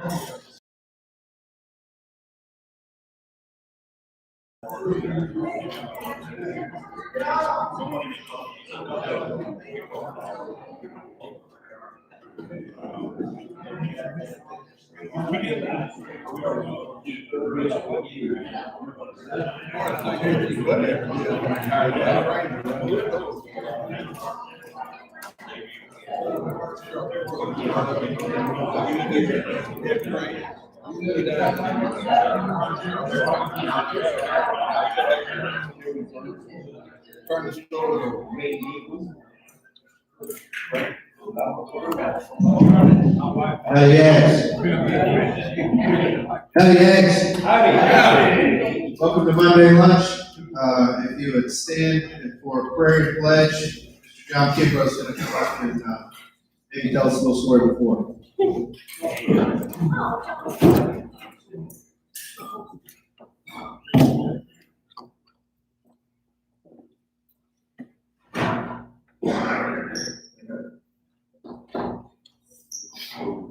Yes. Howdy. Welcome to Monday lunch. If you would stand for a prayer and pledge, Mr. John Kimbrough is going to come up and maybe tell us a little story before.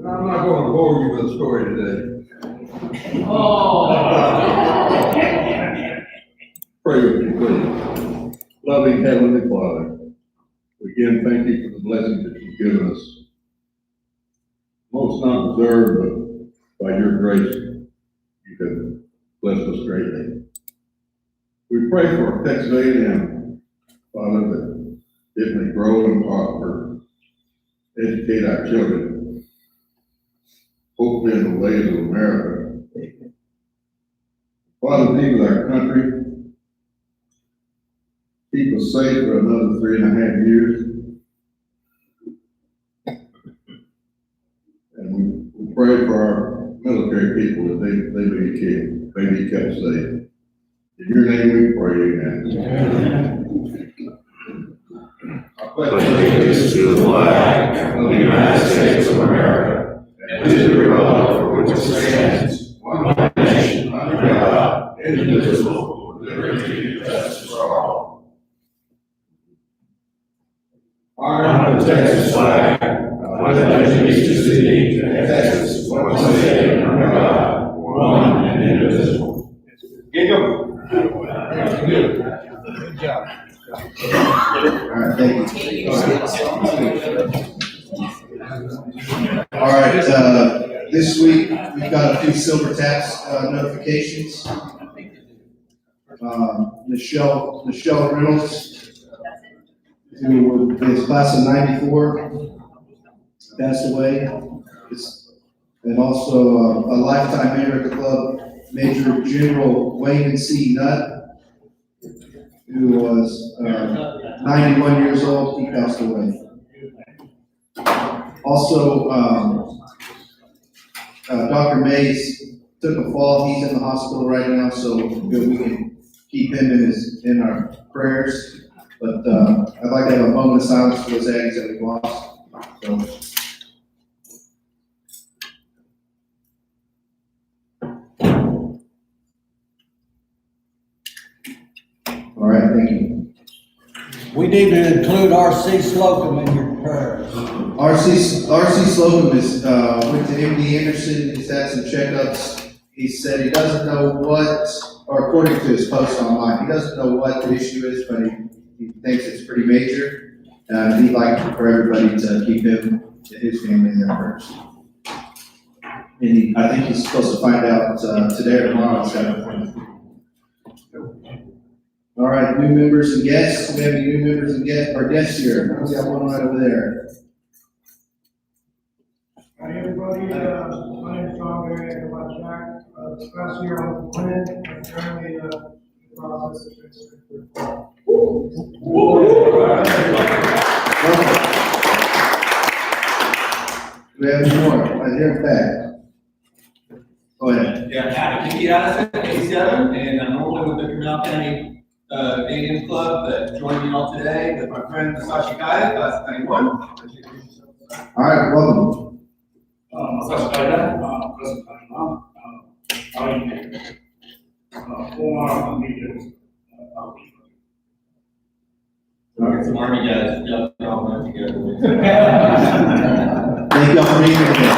I'm not going to bore you with a story today. Pray with me, please. Loving Heavenly Father, again, thank you for the blessings that you've given us. Most not deserved, but by your grace, you have blessed us greatly. We pray for Texas A&M, Father, that it may grow and prosper, educate our children, hopefully in the ways of America. Father, be with our country. Keep us safe for another 3.5 years. And we pray for our military people that they be kept safe. In your name we pray, amen. I pledge allegiance to the flag of the United States of America and to the republic for which it stands, one nation, under God, indivisible, with liberty and justice for all. I honor the Texas flag. I pledge allegiance to thee, Texas, one state, under God, one and indivisible. Good job. All right, thank you. All right, this week we've got a few silver tax notifications. Michelle Reynolds, who is class of '94, passed away. And also a lifetime member of the club, Major General Wayne C. Nutt, who was 91 years old. He passed away. Also, Dr. Mays took a fall. He's in the hospital right now, so we can keep him in our prayers. But I'd like to have a moment of silence for those Aggies that we've lost. So, all right, thank you. We need to include R.C. Slocum in your prayers. R.C. Slocum went to MD Anderson. He's had some checkups. He said he doesn't know what, or according to his post online, he doesn't know what the issue is, but he thinks it's pretty major. He'd like for everybody to keep him and his family in their prayers. And I think he's supposed to find out today or tomorrow at 7:00. All right, new members and guests. We have any new members and guests here? We got one right over there. Hi everybody, my name is John Barry, I go by Jack. This past year I was Lynn, and currently in the process of transferring to We have any more? Right here back. Go ahead. Yeah, I'm Mickey Addison, 87, and I'm normally with the Canal County Canadian Club that joined me all today with my friend Sashi Kaya, class of 91. All right, welcome. Sashi Kaya, class of 91. Former leaders. Got some Army guys, y'all went together. Thank y'all for being here today.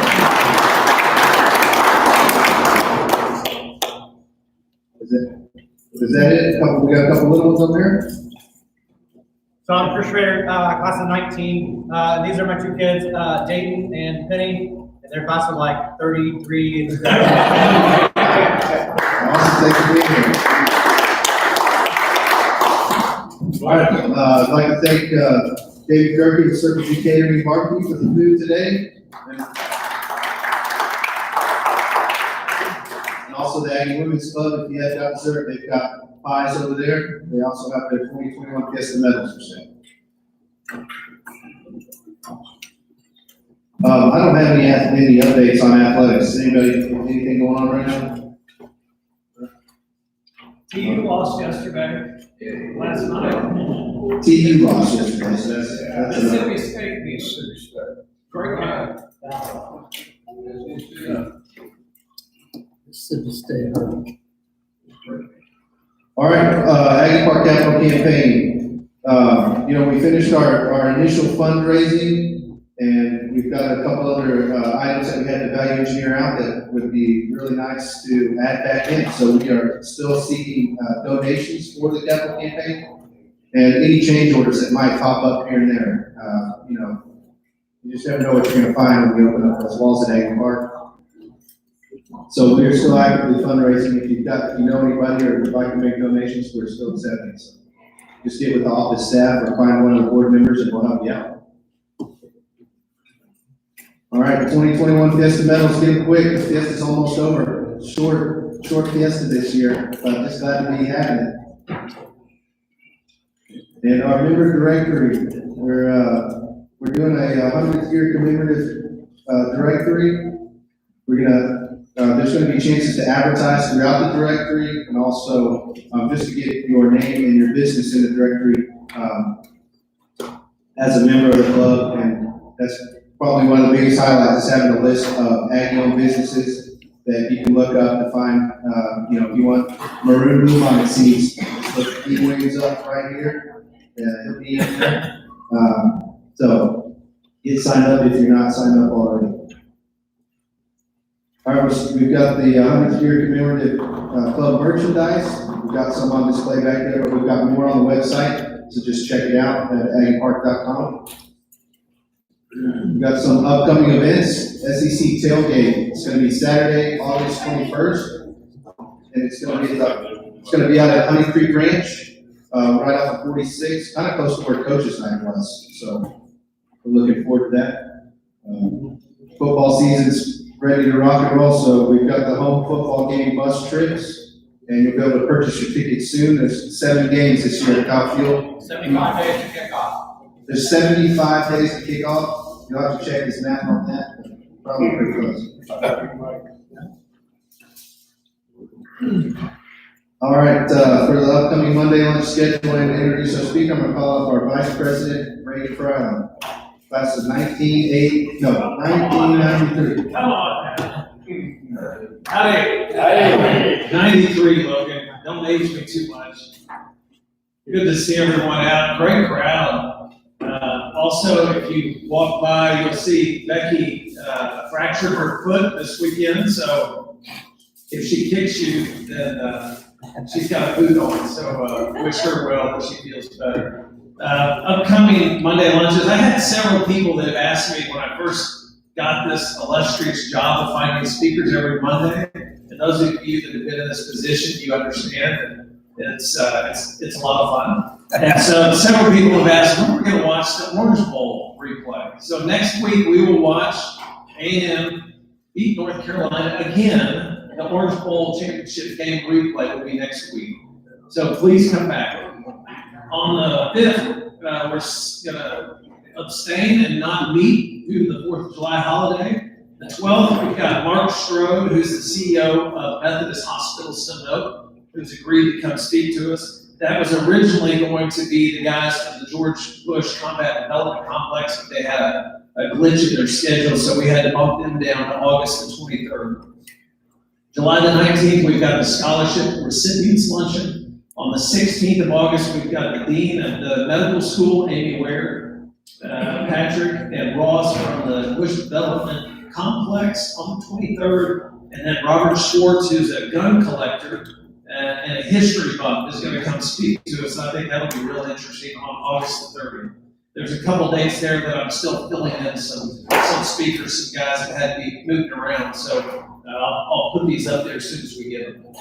we got a couple little ones on there. So I'm first grader, class of 19. These are my two kids, Dayton and Penny. And their class of like 33. Awesome, thanks for being here. All right, I'd like to thank David Gerke, the Circle G Catering and Barbecue for the food today. And also the Aggie Women's Club, if you have got dessert, they've got pies over there. They also have their 2021 Fiesta medals for sale. I don't have any updates on athletics. Anybody, anything going on right now? TU lost yesterday, last night. TU lost yesterday, so that's Mississippi State beat great game. Mississippi State. All right, Aggie Park Capital Campaign. We finished our initial fundraising, and we've got a couple other items that we had to value engineer out that would be really nice to add back in. So we are still seeking donations for the capital campaign, and any change orders that might pop up here and there. You just never know what you're going to find when we open up those walls at Aggie Park. So we're still actively fundraising. If you know anybody or would like to make donations, we're still accepting. So just get with the office staff or find one of the board members and we'll help you out. All right, 2021 Fiesta medals, get them quick. The Fiesta's almost over. Short Fiesta this year, but just glad to be having it. And our member directory, we're doing a 100th year commemorative directory. There's going to be chances to advertise throughout the directory, and also just to get your name and your business in the directory as a member of the club. And that's probably one of the biggest highlights, is having a list of Aggie-owned businesses that you can look up to find. If you want maroon bluebonnet seeds, just look the wings up right here. It'll be in there. So get signed up if you're not signed up already. All right, we've got the 100th year commemorative club merchandise. We've got some on display back there, but we've got more on the website, so just check it out at aggiepark.com. We've got some upcoming events. SEC Tailgate. It's going to be Saturday, August 21st, and it's going to be out at Honey Creek Ranch, right off of 46, kind of close to where Coach's Night was. So we're looking forward to that. Football season's ready to rock and roll, so we've got the home football game bus trips, and you'll be able to purchase your tickets soon. There's 7 games this year at Cow Field. 75 days to kick off. There's 75 days to kick off. You'll have to check his math on that, but probably pretty close. All right, for the upcoming Monday lunch schedule, and to introduce our speaker, I'm going to call up our Vice President, Brady Fry, class of 1993. Come on now. Howdy. 93, Logan. Don't age me too much. Good to see everyone out. Great crowd. Also, if you walk by, you'll see Becky fractured her foot this weekend. So if she kicks you, then she's got a boot on. So wish her well, that she feels better. Upcoming Monday lunches, I had several people that have asked me when I first got this illustrious job of finding speakers every Monday. And those of you that have been in this position, you understand that it's a lot of fun. And so several people have asked when we're going to watch the Orange Bowl replay. So next week we will watch A&M beat North Carolina again. The Orange Bowl championship game replay will be next week. So please come back. On the 5th, we're going to abstain and not meet due to the 4th of July holiday. The 12th, we've got Mark Strode, who's the CEO of Methodist Hospital Sunoke, who's agreed to come speak to us. That was originally going to be the guys from the George Bush Combat Development Complex, but they had a glitch in their schedule, so we had to bump them down to August the 23rd. July the 19th, we've got the Scholarship Recipients Luncheon. On the 16th of August, we've got the Dean of the Medical School, Amy Ware, Patrick and Ross from the Bush Development Complex on the 23rd, and then Robert Schwartz, who's a gun collector and a history buff is going to come speak to us. I think that'll be real interesting on August the 30th. There's a couple dates there that I'm still filling in some speakers, some guys that had to be moved around. So I'll put these up there as soon as we get them.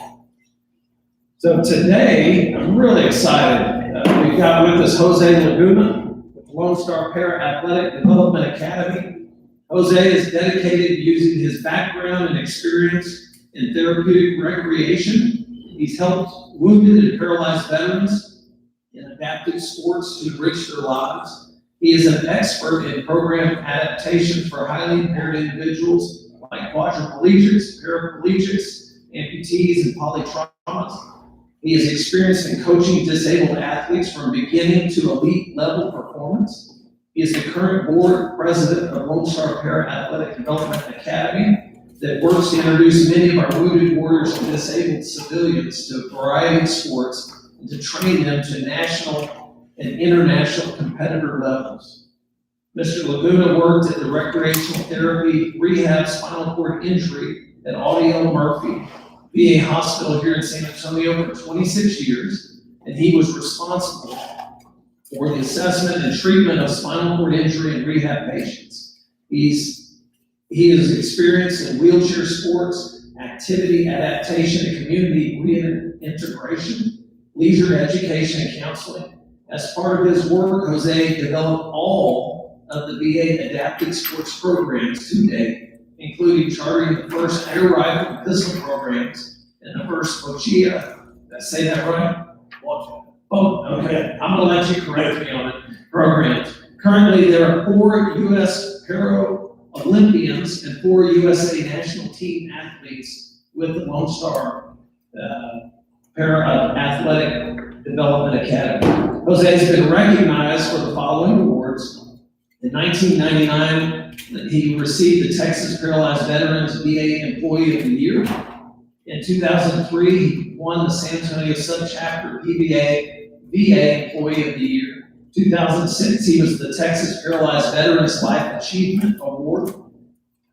So today, I'm really excited. We've got with us Jose Laguna with the Lone Star Para Athletic Development Academy. Jose is dedicated to using his background and experience in therapeutic recreation. He's helped wounded and paralyzed veterans in adaptive sports to enrich their lives. He is an expert in program adaptation for highly impaired individuals like quadriplegics, paraplegics, amputees, and polytraumas. He is experienced in coaching disabled athletes from beginning to elite level performance. He is the current board president of Lone Star Para Athletic Development Academy that works to introduce many of our wounded warriors and disabled civilians to a variety of sports and to train them to national and international competitor levels. Mr. Laguna worked at the recreational therapy rehab spinal cord injury at Audio Murphy VA Hospital here in San Antonio for 26 years, and he was responsible for the assessment and treatment of spinal cord injury and rehab patients. He is experienced in wheelchair sports, activity adaptation and community reintegration, leisure education and counseling. As part of his work, Jose developed all of the VA adapted sports programs to date, including charting the first air rifle and pistol programs and the first Ochia. Did I say that right? Oh, okay. I'm going to let you correct me on it. Programs. Currently, there are 4 U.S. Para-Olympians and 4 USA national team athletes with the Lone Star Para-Athletic Development Academy. Jose has been recognized for the following awards. In 1999, he received the Texas Paralyzed Veterans VA Employee of the Year. In 2003, he won the San Antonio Subchapter PBA VA Employee of the Year. 2006, he was the Texas Paralyzed Veterans Life Achievement Award.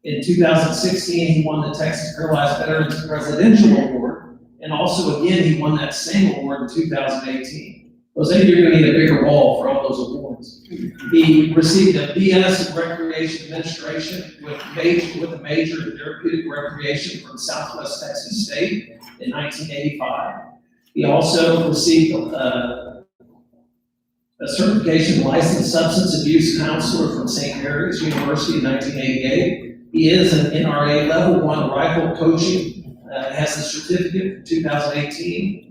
In 2016, he won the Texas Paralyzed Veterans Presidential Award. And also, again, he won that same award in 2018. Jose, you're going to need a bigger ball for all those awards. He received a BS in Recreation Administration with a major in therapeutic recreation from Southwest Texas State in 1985. He also received a certification licensed substance abuse counselor from St. Mary's University in 1988. He is an NRA Level 1 rifle coaching, has a certificate in 2018.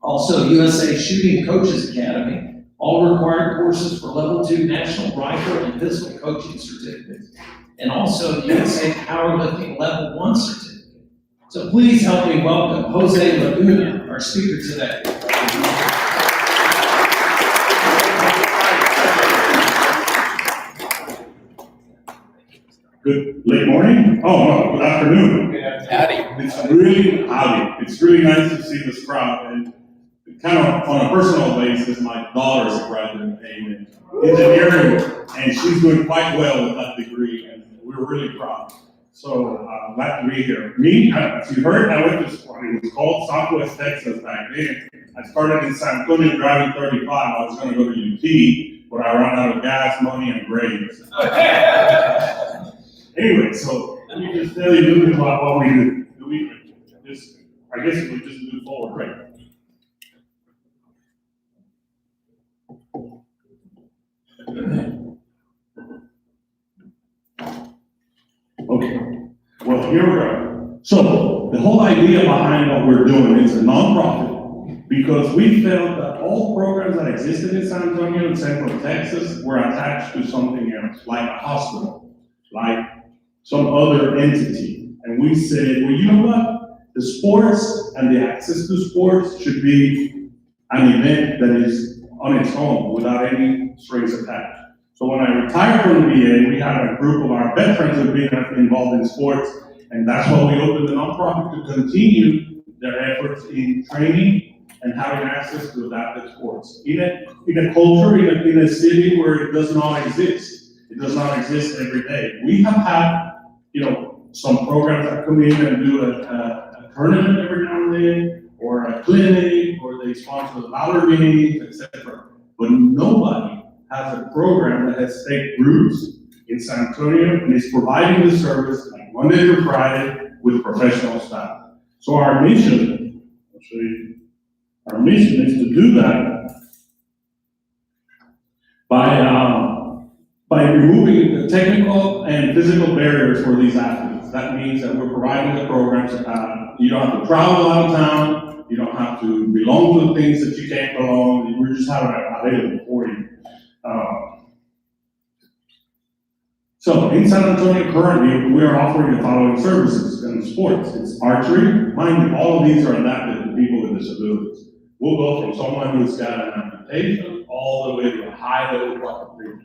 Also, USA Shooting Coaches Academy, all required courses for Level 2 National Rifle and Pistol Coaching Certificates, and also the USA Powerlifting Level 1 certificate. So please help me welcome Jose Laguna, our speaker today. Good late morning? Oh, no, good afternoon. It's really nice to see this crowd, and kind of on a personal basis, my daughter is graduating in engineering, and she's doing quite well with that degree, and we're really proud. So glad to be here. Me, as you heard, I went to school. It was called Southwest Texas back then. I started in San Antonio driving 35. I was going to go to UT, but I ran out of gas, money, and grades. Anyway, so let me just tell you a little bit about what we do. I guess we just move forward, right? Okay, well, here we are. So the whole idea behind what we're doing is a nonprofit because we felt that all programs that existed in San Antonio and Central Texas were attached to something else, like a hospital, like some other entity. And we said, well, you know what? The sports and the access to sports should be an event that is on its own without any strings attached. So when I retired from the VA, we had a group of our veterans who had been involved in sports, and that's why we opened the nonprofit to continue their efforts in training and having access to adaptive sports. In a culture, in a city where it does not exist. It does not exist every day. We have had, some programs that come in and do a tournament every now and then, or a clinic, or they sponsor the Valor games, etc. But nobody has a program that has staked roots in San Antonio and is providing the service like Monday through Friday with professional staff. So our mission, I'll show you, our mission is to do that by removing the technical and physical barriers for these athletes. That means that we're providing the programs. You don't have to travel out of town. You don't have to belong to the things that you can't belong. We're just having it available for you. So in San Antonio currently, we are offering the following services in sports. It's archery. Mind you, all of these are adapted to people with disabilities. We'll go from someone who's got an amputation all the way to a high level quadriplegic.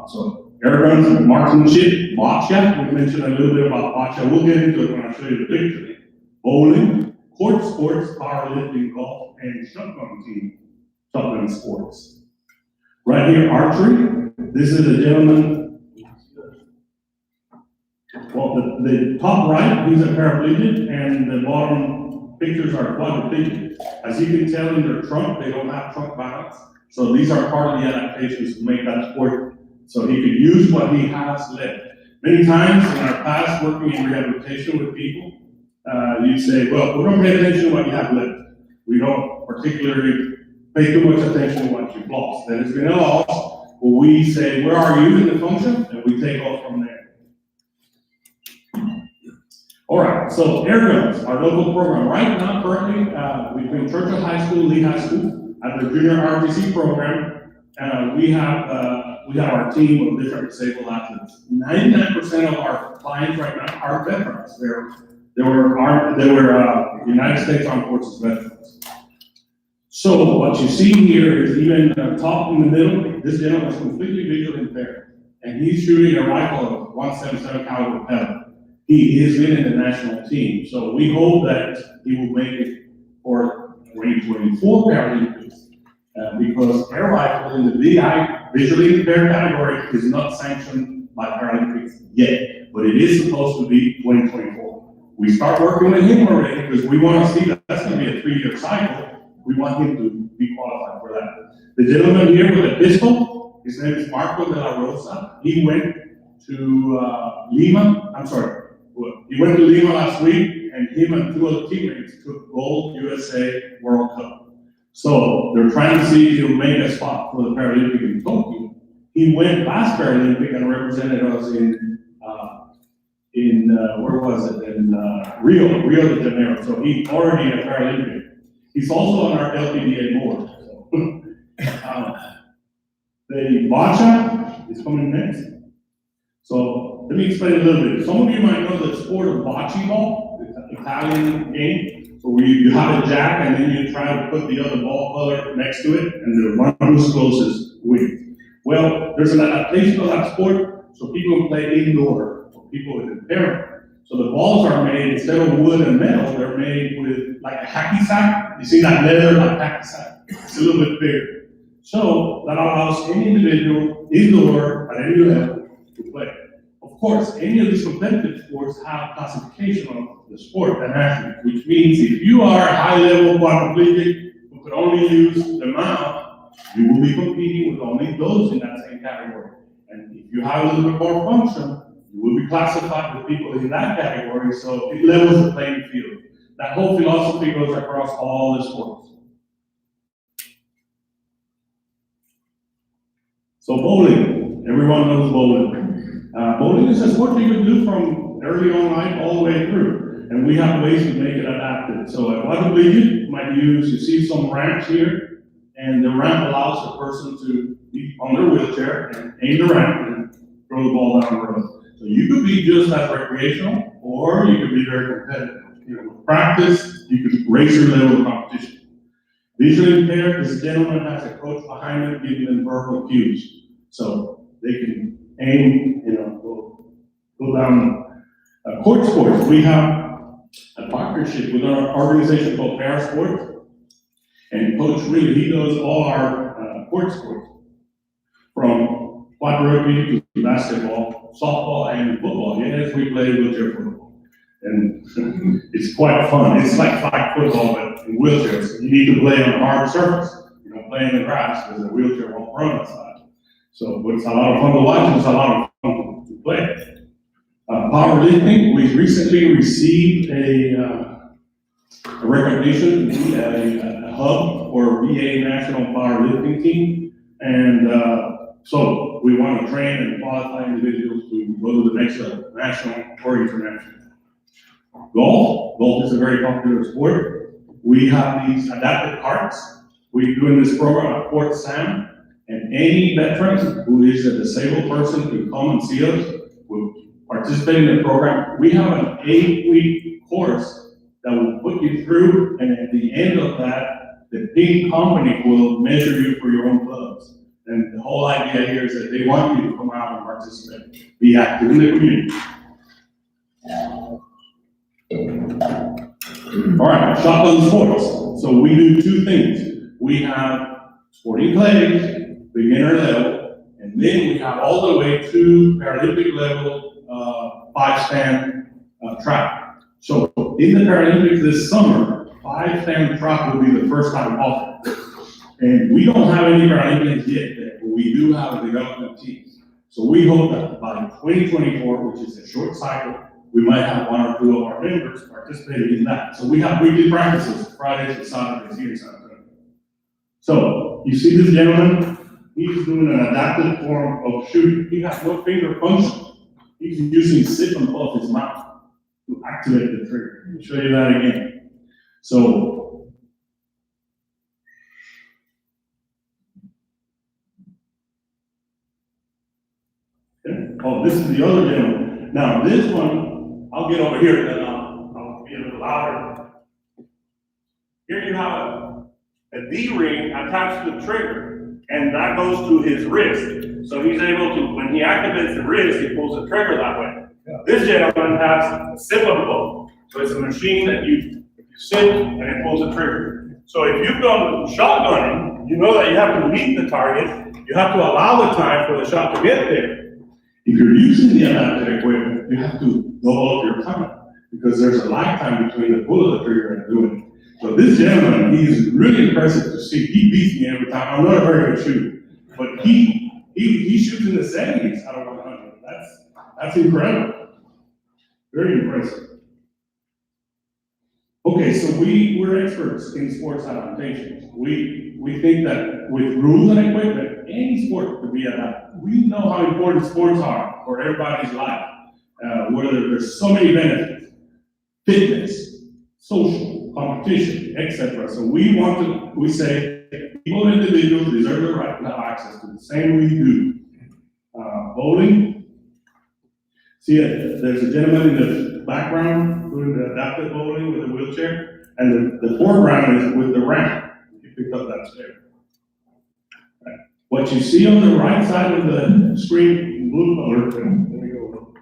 So air guns, marksmanship, boccia. We mentioned a little bit about boccia. We'll get into it when I show you the picture. Bowling, court sports, powerlifting, golf, and shotgun sports. Right here, archery. This is a gentleman. Well, the top right, he's a paraplegic, and the bottom pictures are quadriplegic. As you can tell in their trunk, they don't have trunk balance. So these are part of the adaptations to make that sport so he could use what he has left. Many times in our past, working in rehabilitation with people, you say, well, we don't pay attention to what you have left. We don't particularly pay too much attention to what you've lost. There has been a loss, but we say, where are you in the function? And we take off from there. All right, so air guns, our local program. Right now, currently, between Churchill High School, Lee High School, at the junior ROTC program, we have our team of different disabled athletes. 99% of our clients right now are veterans. They were United States Armed Forces veterans. So what you see here is even top in the middle, this gentleman is completely visually impaired, and he's shooting a rifle of .177 caliber pellet. He is in the national team, so we hope that he will make it for 2024 Paralympics, because air rifle in the VI, visually impaired category, is not sanctioned by Paralympics yet, but it is supposed to be 2024. We start working with him already because we want to see that that's going to be a 3-year cycle. We want him to be qualified for that. The gentleman here with the pistol, his name is Marco de la Rosa. He went to Lima. He went to Lima last week, and him and 2 other teammates took gold USA World Cup. So they're trying to see if he'll make a spot for the Paralympic in Tokyo. He went last Paralympic and represented us in where was it? In Rio de Janeiro. So he's already a Paralympic. He's also on our LPDA board. So. The boccia is coming next. So let me explain a little bit. Some of you might know the sport of bocce ball. It's an Italian game. So where you have a jack and then you try to put the other ball color next to it, and the one who's closest wins. Well, there's an adaptation of that sport, so people play indoor for people with impairment. So the balls are made, instead of wood and metal, they're made with like a hacky sack. You see that leather like hacky sack? It's a little bit bigger. So that allows any individual indoor at any level to play. Of course, any of these competitive sports have classification of the sport and athlete, which means if you are a high-level quadriplegic who could only use the mouth, you will be competing with only those in that same category. And if you have a little bit more function, you will be classified with people in that category, so it levels the playing field. That whole philosophy goes across all the sports. So bowling, everyone knows bowling. Bowling is a sport you can do from early on life all the way through, and we have ways to make it adapted. So a quadriplegic might use, you see some ramps here, and the ramp allows the person to be on their wheelchair and aim the ramp and throw the ball down the road. So you could be just as recreational, or you could be very competitive. With practice, you could raise your level of competition. Visually impaired, this gentleman has a coach behind him giving them verbal cues. So they can aim, go down. Court sports, we have a partnership with our organization called Parasport, and Coach Reed, he does all our court sports, from quad rugby to basketball, softball, and football. Yes, we play wheelchair football. And it's quite fun. It's like flag football, but in wheelchairs. You need to play on a hard surface. You don't play in the grass because the wheelchair won't run outside. So, but it's a lot of fun to watch, and it's a lot of fun to play. Powerlifting, we recently received a recognition to be a hub for VA National Powerlifting Team. And so we want to train and qualify individuals to go to the next level, national or international. Golf is a very popular sport. We have these adapted carts. We're doing this program at Fort Sam, and any veteran who is a disabled person can come and see us. We'll participate in the program. We have an 8-week course that will put you through, and at the end of that, the big company will measure you for your own clubs. And the whole idea here is that they want you to come out and participate, be active in the community. All right, shotgun sports. So we do two things. We have sporting clays, beginner level, and then we have all the way to Paralympic level 5-stand track. So in the Paralympics this summer, 5-stand track will be the first time offered. And we don't have any Paralympians yet there, but we do have a development team. So we hope that by 2024, which is a short cycle, we might have 1 or 2 of our members participating in that. So we have weekly practices, Fridays and Saturdays here in San Antonio. So you see this gentleman, he's doing an adapted form of shooting. He has no finger function. He's using sip and puff his mouth to activate the trigger. I'll show you that again. So, okay. Oh, this is the other gentleman. Now this one, I'll get over here and then I'll be a little louder. Here you have a D-ring attached to the trigger, and that goes to his wrist. So he's able to, when he activates the wrist, he pulls the trigger that way. Yeah. This gentleman has a sip and pull. So it's a machine that you sip and it pulls the trigger. So if you've gone shotgunning, you know that you have to meet the target. You have to allow the time for the shot to get there. If you're using the adapted equipment, you have to double up your time because there's a lag time between the pull of the trigger and doing it. So this gentleman, he's really impressive to see. He beats me every time. I'm not a very good shooter, but he shoots in the 70s out of 100. That's incredible. Very impressive. Okay, so we're experts in sports adaptations. We think that with rules and equipment, any sport could be adapted. We know how important sports are for everybody's life. Whether there's so many benefits, fitness, social, competition, etc. So we say people and individuals deserve the right to have access to the same we do. Voting. See, there's a gentleman in the background doing the adaptive voting with a wheelchair, and the foreground is with the ramp. You picked up that stair. Right. What you see on the right side of the screen in blue color, let me go.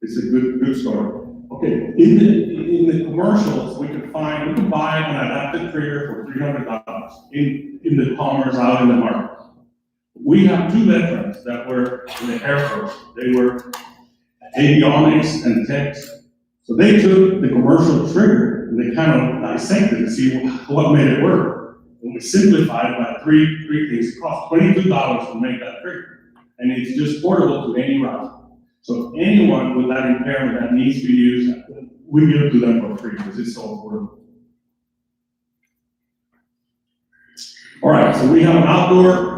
It's a good story. Okay, in the commercials, we can buy an adapted trigger for $300 in the commerce out in the market. We have 2 veterans that were in the Air Force. They were avionics and techs. So they took the commercial trigger and they kind of dissected to see what made it work. And we simplified it by three things. It cost $22 to make that trigger. And it's just portable to any route. So anyone with that impairment that needs to use it, we give it to them for free because it's so affordable. All right, so we have an outdoor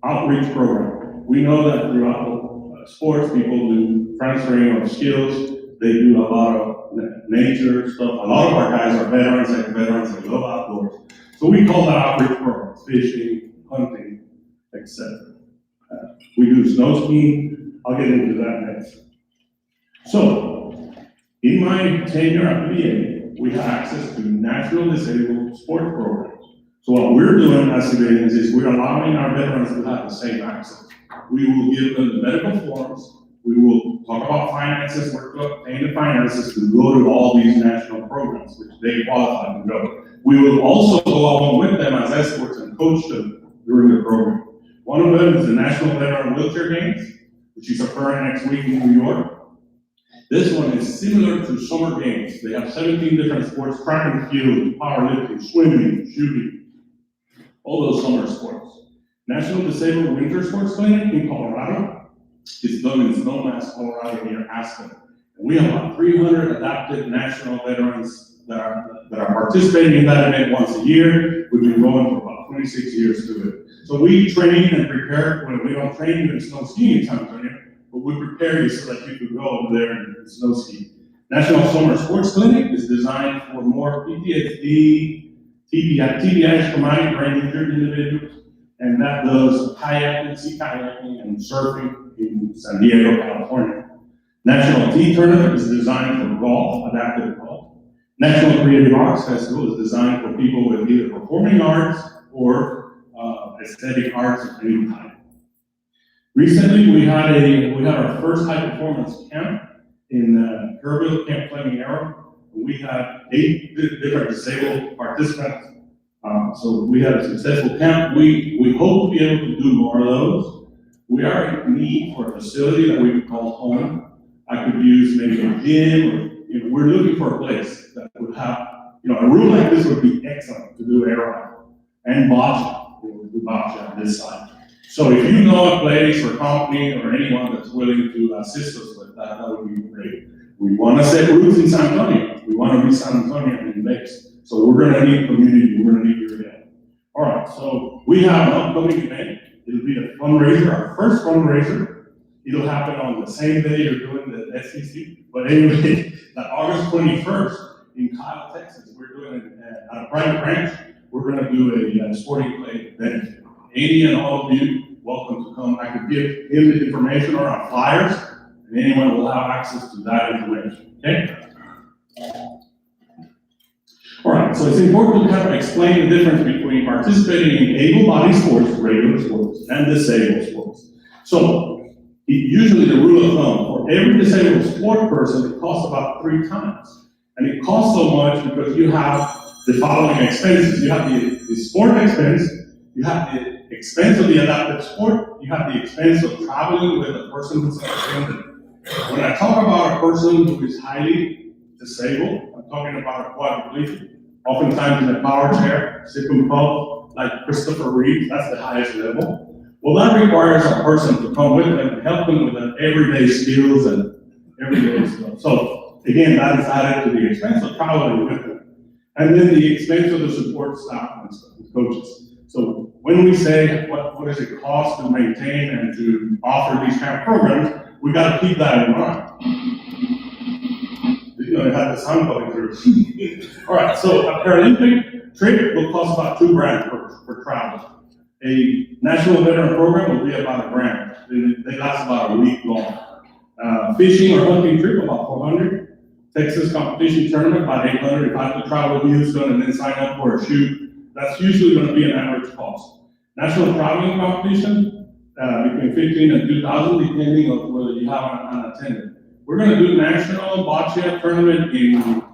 outreach program. We know that throughout sports, people do transferring of skills. They do a lot of nature stuff. A lot of our guys are veterans, they love outdoors. So we call that outreach programs, fishing, hunting, etc. We do snow skiing. I'll get into that next. So, in my tenure at the VA, we have access to national disabled sports programs. So what we're doing as civilians is we're allowing our veterans to have the same access. We will give them the medical forms. We will talk about finances, work to obtain the finances to go to all these national programs, which they qualify to go. We will also go along with them as escorts and coach them during the program. One of them is the National Veteran Wheelchair Games, which is occurring next week in New York. This one is similar to summer games. They have 17 different sports: track and field, powerlifting, swimming, shooting, all those summer sports. National Disabled Winter Sports Clinic in Colorado is done in Snowmass, Colorado, near Aspen. And we have about 300 adapted national veterans that are participating in that event once a year. We've been going for about 26 years to it. So we train and prepare. When we don't train you in snow skiing in San Antonio, but we prepare you so that you can go over there and snow ski. National Summer Sports Clinic is designed for more PTSD, TBI, traumatic brain injured individuals, and that does kayaking, sea kayaking, and surfing in San Diego, California. National Tea Tournament is designed for golf, adaptive golf. National Creative Arts Festival is designed for people with either performing arts or aesthetic arts of any type. Recently, we had our first high performance camp in Kerrville, Camp Fleming Arrow. We had 8 different disabled participants. So we had a successful camp. We hope to be able to do more of those. We are in need for a facility that we could call home. I could use maybe a gym, or we're looking for a place that would have, a room like this would be excellent to do air and bocce. We would do bocce on this side. So if you know a place or company or anyone that's willing to assist us with that, that would be great. We want to set roots in San Antonio. We want to be San Antonio in base. So we're going to need community. We're going to need your help. All right. So we have an upcoming event. It'll be a fundraiser, our first fundraiser. It'll happen on the same day you're doing the SEC. But anyway, that August 21st in Kyle, Texas, we're doing it at a private ranch. We're going to do a sporting clay event. 80 and all of you, welcome to come. I could give him the information or on flyers, and anyone will have access to that information, okay? All right, so it's important to kind of explain the difference between participating in able-bodied sports, regular sports, and disabled sports. So, usually the rule of thumb, for every disabled sport person, it costs about 3 times. And it costs so much because you have the following expenses. You have the sport expense, you have the expense of the adaptive sport, you have the expense of traveling with a person who's suspended. When I talk about a person who is highly disabled, I'm talking about a quadriplegic, oftentimes in a power chair, sip and pump, like Christopher Reeve, that's the highest level. Well, that requires a person to come with them and help them with their everyday skills and everyday stuff. So, again, that is added to the expense of traveling with them. And then the expense of the support staff and stuff, the coaches. So when we say what does it cost to maintain and to offer these kind of programs, we got to keep that in mind. It had the sound coming through. All right, so a Paralympic trip will cost about $2,000 per travel. A national veteran program will be about $1,000. They last about a week long. Fishing or hunting trip about $400. Texas competition tournament about $800. If I have to travel with Houston and then sign up for a shoot, that's usually going to be an average cost. National traveling competition, between $1,500 and $2,000, depending on whether you have an attendant. We're going to do national bocce tournament in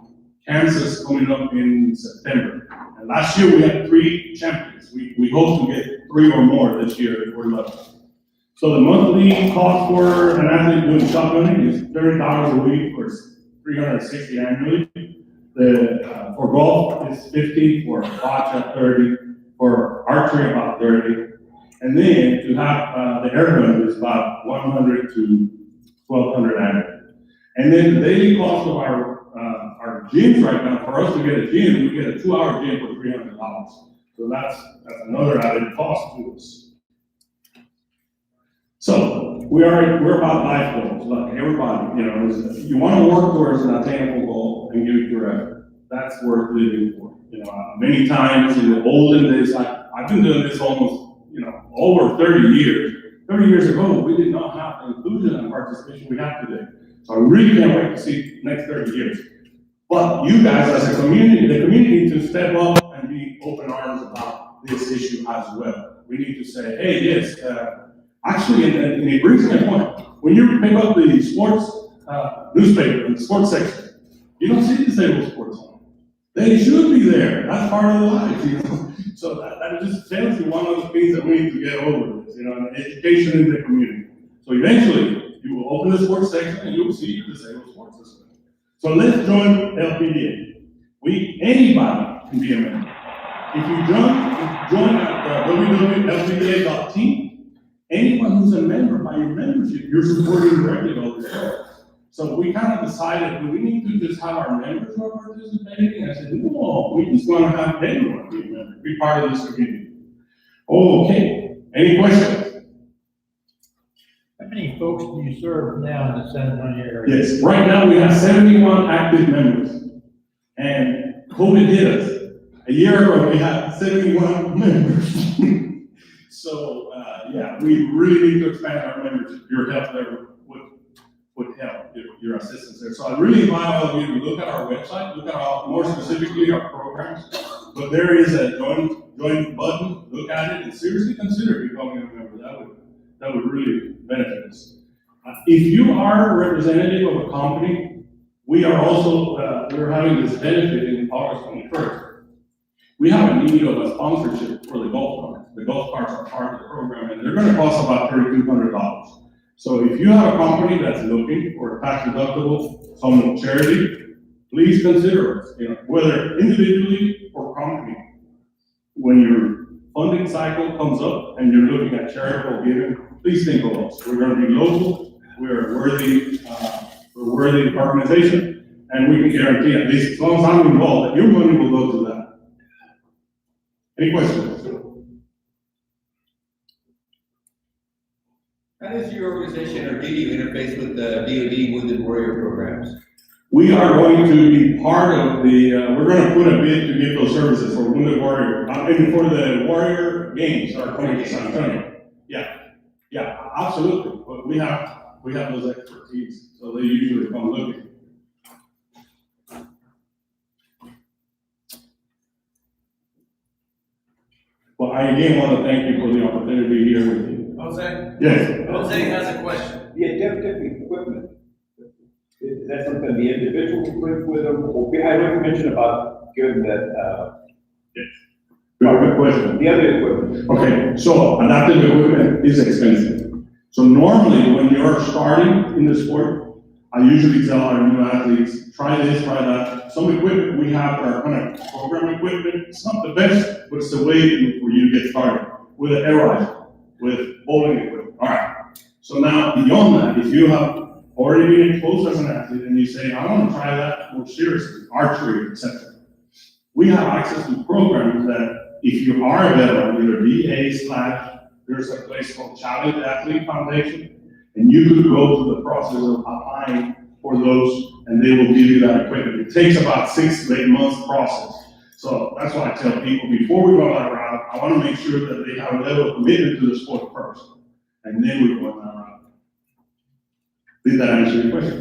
Kansas coming up in September. And last year we had 3 champions. We hope to get 3 or more this year if we're lucky. So the monthly cost for an athlete doing shotgunning is $30 a week, or $360 annually. For golf, it's $50, for bocce, $30, for archery, about $30. And then to have the air gun is about $100 to $1,200 annually. And then the daily cost of our gyms right now, for us to get a gym, we get a 2-hour gym for $300. So that's another added cost to us. So we're about life goals. Like everybody, you want to work towards an attainable goal and give it your effort. That's worth living for. Many times in the olden days, I've been doing this almost, over 30 years. 30 years ago, we did not have the inclusion and participation we have today. So I really can't wait to see the next 30 years. But you guys, as a community, the community needs to step up and be open arms about this issue as well. We need to say, hey, yes, actually, and it brings me a point. When you pick up the sports newspaper in the sports section, you don't see disabled sports on. They should be there. That's part of the life, So that just tells you one of the things that we need to get over with, and education in the community. So eventually, you will open the sports section and you'll see disabled sports system. So let's join LPDA. Anybody can be a member. If you join at www.lpda.team, anyone who's a member, by your membership, you're supporting directly all this stuff. So we kind of decided, do we need to just have our members who are participating? And I said, no, we just want to have everyone be a member, be part of this community. Okay, any questions? How many folks do you serve now in the San Antonio area? Yes, right now we have 71 active members. And COVID hit us. A year ago, we had 71 members. So, yeah, we really need to expand our membership. Your help there would help, your assistance there. So I really invite all of you to look at our website, look at more specifically our programs. But there is a join button, look at it, and seriously consider becoming a member. That would really benefit us. If you are a representative of a company, we are also, we're having this benefit in August 21st. We have a need of a sponsorship for the golf carts. The golf carts are part of the program, and they're gonna cost about $3,200. So if you have a company that's looking for a tax deductible, some charity, please consider us, whether individually or company. When your funding cycle comes up and you're looking at charitable giving, please think of us. We're gonna be local, we're a worthy organization, and we can guarantee, at least as long as I'm involved, that your money will go to that. Any questions? How does your organization, or do you interface with the DoD Wounded Warrior programs? We are going to be part of the, we're going to put a bid to give those services for Wounded Warrior, and for the Warrior Games are coming to San Antonio. Yeah, absolutely. But we have those expertise, so they usually come looking. Well, I again want to thank you for the opportunity here with you. Jose? Yes. Jose has a question. The adaptive equipment, is that something the individual will bring with them? I know you mentioned about giving that, Good question. the other equipment. Okay, so adaptive equipment is expensive. So normally when you're starting in the sport, I usually tell our new athletes, try this, try that. Some equipment we have are kind of program equipment. It's not the best, but it's the way for you to get started with an air rifle, with bowling equipment. All right. So now beyond that, if you have already been exposed as an athlete and you say, I want to try that more seriously, archery, etc. We have access to programs that if you are a veteran, either VA/ there's a place called Challenge Athlete Foundation, and you could go through the process of applying for those, and they will give you that equipment. It takes about 6 to 8 months process. So that's why I tell people, before we go that route, I want to make sure that they have a level of commitment to the sport first, and then we go on that route. Did that answer your question?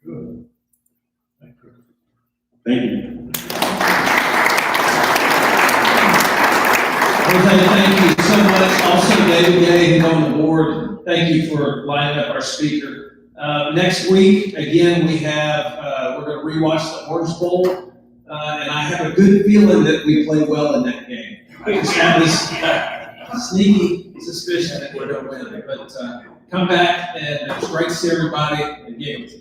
Good. Thank you. Jose, thank you so much. Also, David Gay, who's on the board, thank you for lining up our speaker. Next week, again, we have, we're going to rewatch the Orange Bowl, and I have a good feeling that we play well in that game. I just have this sneaky suspicion that we're going to win, but come back, and it's great to see everybody, and games.